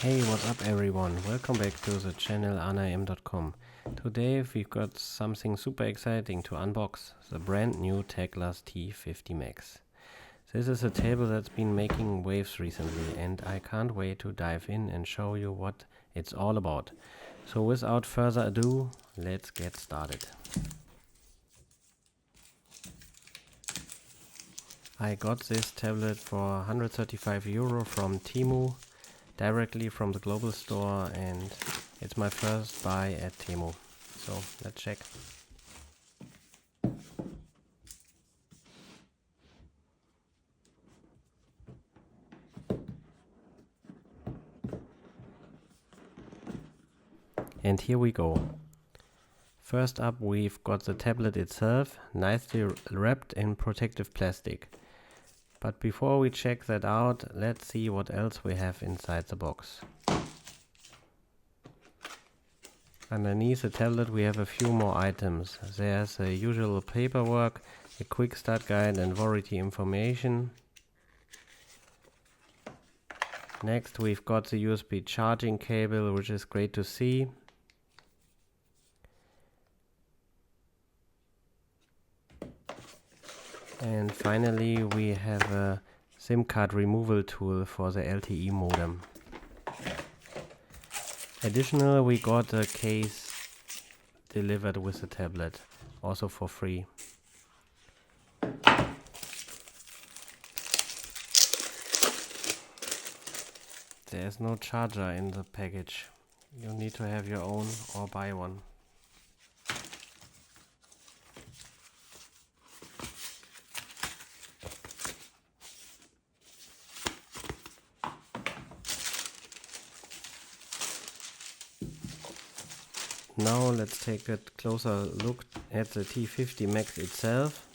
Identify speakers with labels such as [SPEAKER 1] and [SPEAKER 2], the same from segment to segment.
[SPEAKER 1] Hey, what's up everyone? Welcome back to the channel arnehm.com. Today we've got something super exciting to unbox, the brand new Teclast T50 Max. This is a table that's been making waves recently and I can't wait to dive in and show you what it's all about. So without further ado, let's get started. I got this tablet for 135 euro from Temu, directly from the global store, and it's my first buy at Temu. So let's check. And here we go. First up, we've got the tablet itself, nicely wrapped in protective plastic. But before we check that out, let's see what else we have inside the box. Underneath the tablet we have a few more items. There's the usual paperwork, a quick start guide and warranty information. Next we've got the USB charging cable, which is great to see. And finally we have a SIM card removal tool for the LTE modem. Additionally, we got a case delivered with the tablet, also for free. There's no charger in the package. You need to have your own or buy one. Now let's take a closer look at the T50 Max itself.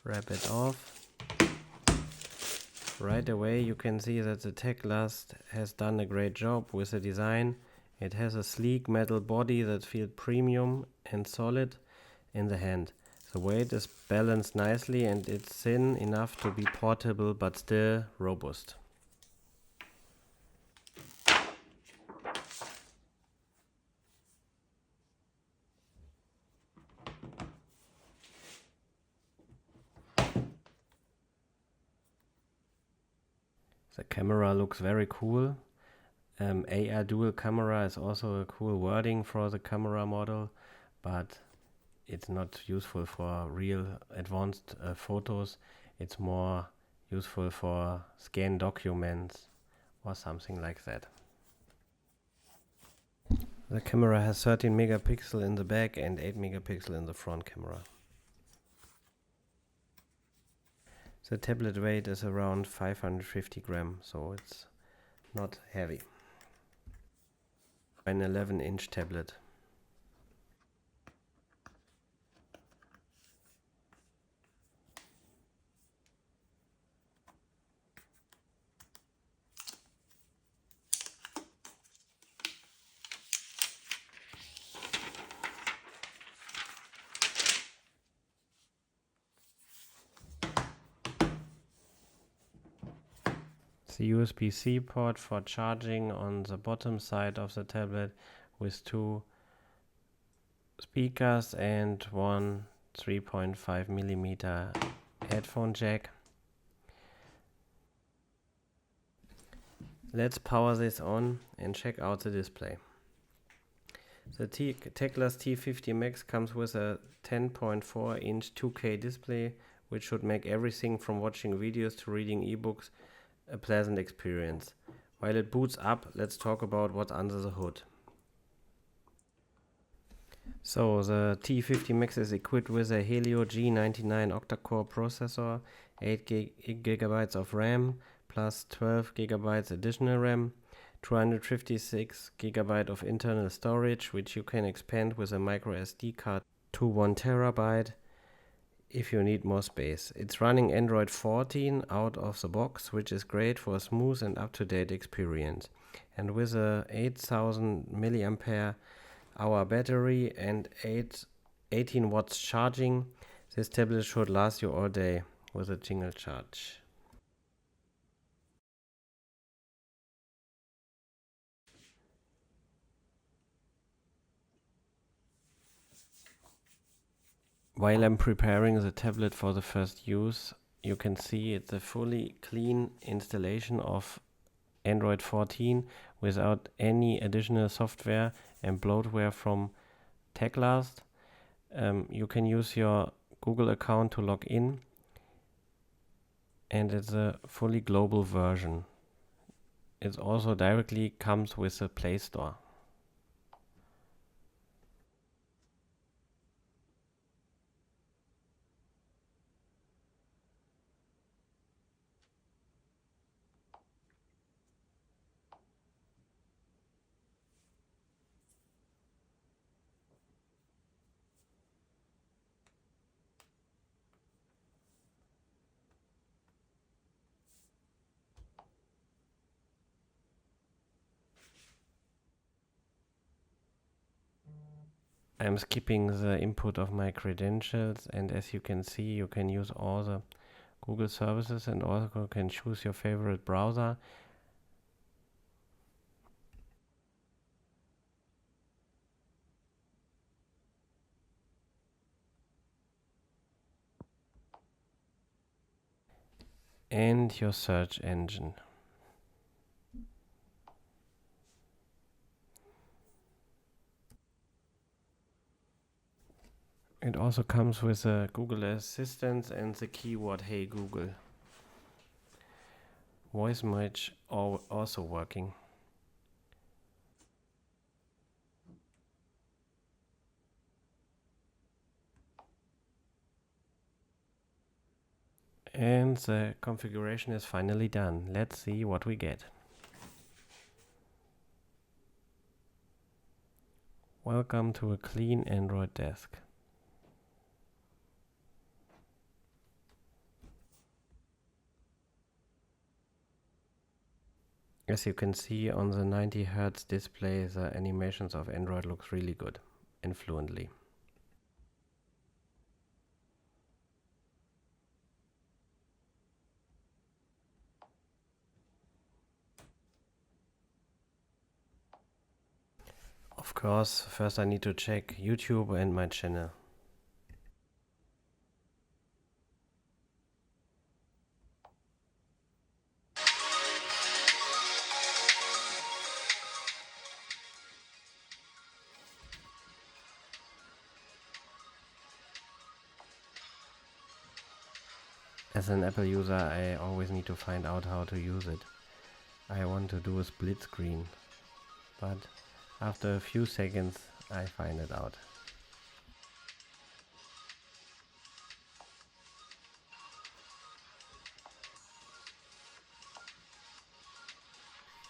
[SPEAKER 1] Wrap it off. Right away you can see that the Teclast has done a great job with the design. It has a sleek metal body that feels premium and solid in the hand. The weight is balanced nicely and it's thin enough to be portable but still robust. The camera looks very cool. AR dual camera is also a cool wording for the camera model, but it's not useful for real advanced photos. It's more useful for scan documents or something like that. The camera has 13 megapixel in the back and 8 megapixel in the front camera. The tablet weight is around 550 grams, so it's not heavy. An 11-inch tablet. The USB-C port for charging on the bottom side of the tablet with two speakers and one 3.5mm headphone jack. Let's power this on and check out the display. The Teclast T50 Max comes with a 10.4-inch 2K display, which should make everything from watching videos to reading ebooks a pleasant experience. While it boots up, let's talk about what's under the hood. So the T50 Max is equipped with a Helio G99 octa-core processor, 8 GB of RAM, plus 12 GB additional RAM, 256 GB of internal storage, which you can expand with a micro SD card to 1 TB if you need more space. It's running Android 14 out of the box, which is great for a smooth and up-to-date experience. And with a 8000 mAh battery and 18 watts charging, this tablet should last you all day with a single charge. While I'm preparing the tablet for the first use, you can see it's a fully clean installation of Android 14 without any additional software and bloatware from Teclast. You can use your Google account to log in, and it's a fully global version. It also directly comes with the Play Store. I'm skipping the input of my credentials, and as you can see, you can use all the Google services and also can choose your favorite browser. And your search engine. It also comes with a Google Assistant and the keyword "Hey Google." Voice match also working. And the configuration is finally done. Let's see what we get. Welcome to a clean Android desk. As you can see on the 90 Hz display, the animations of Android looks really good and fluently. Of course, first I need to check YouTube and my channel. As an Apple user, I always need to find out how to use it. I want to do a split screen, but after a few seconds I find it out.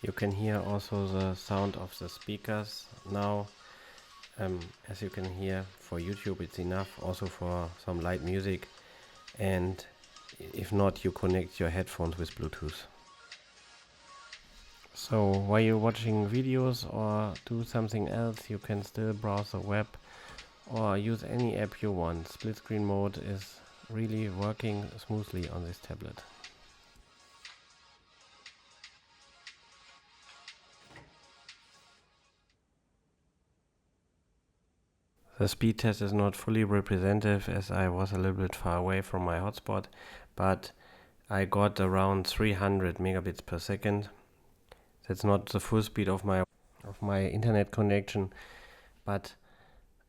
[SPEAKER 1] You can hear also the sound of the speakers now. As you can hear, for YouTube it's enough, also for some light music, and if not, you connect your headphones with Bluetooth. So while you're watching videos or do something else, you can still browse the web or use any app you want. Split screen mode is really working smoothly on this tablet. The speed test is not fully representative as I was a little bit far away from my hotspot, but I got around 300 megabits per second. That's not the full speed of my internet connection, but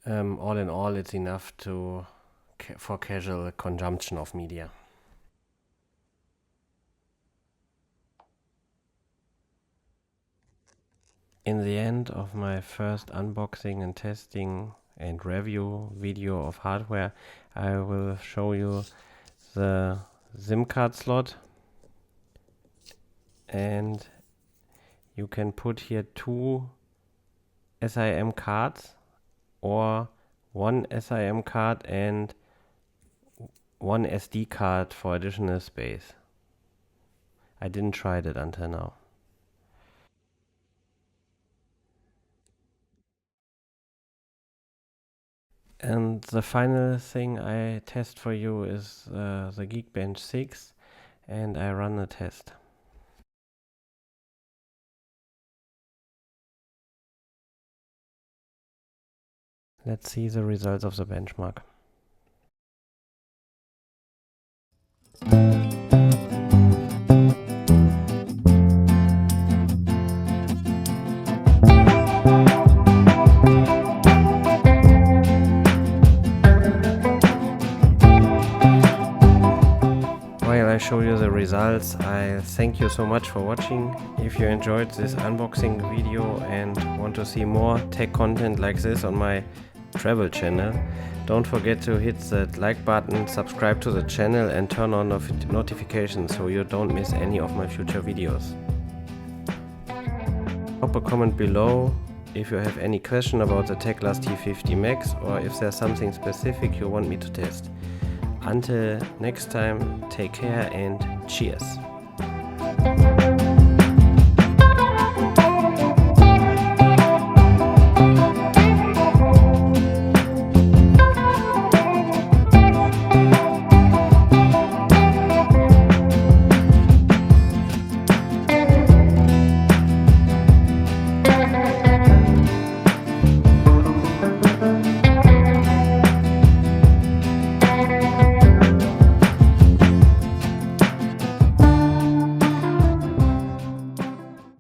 [SPEAKER 1] all in all it's enough for casual consumption of media. In the end of my first unboxing and testing and review video of hardware, I will show you the SIM card slot, and you can put here 2 SIM cards or 1 SIM card and 1 SD card for additional space. I didn't try it until now. And the final thing I test for you is the Geekbench 6, and I run a test. Let's see the results of the benchmark. While I show you the results, I thank you so much for watching. If you enjoyed this unboxing video and want to see more tech content like this on my travel channel, don't forget to hit that like button, subscribe to the channel and turn on notifications so you don't miss any of my future videos. Drop a comment below if you have any question about the Teclast T50 Max or if there's something specific you want me to test. Until next time, take care and cheers!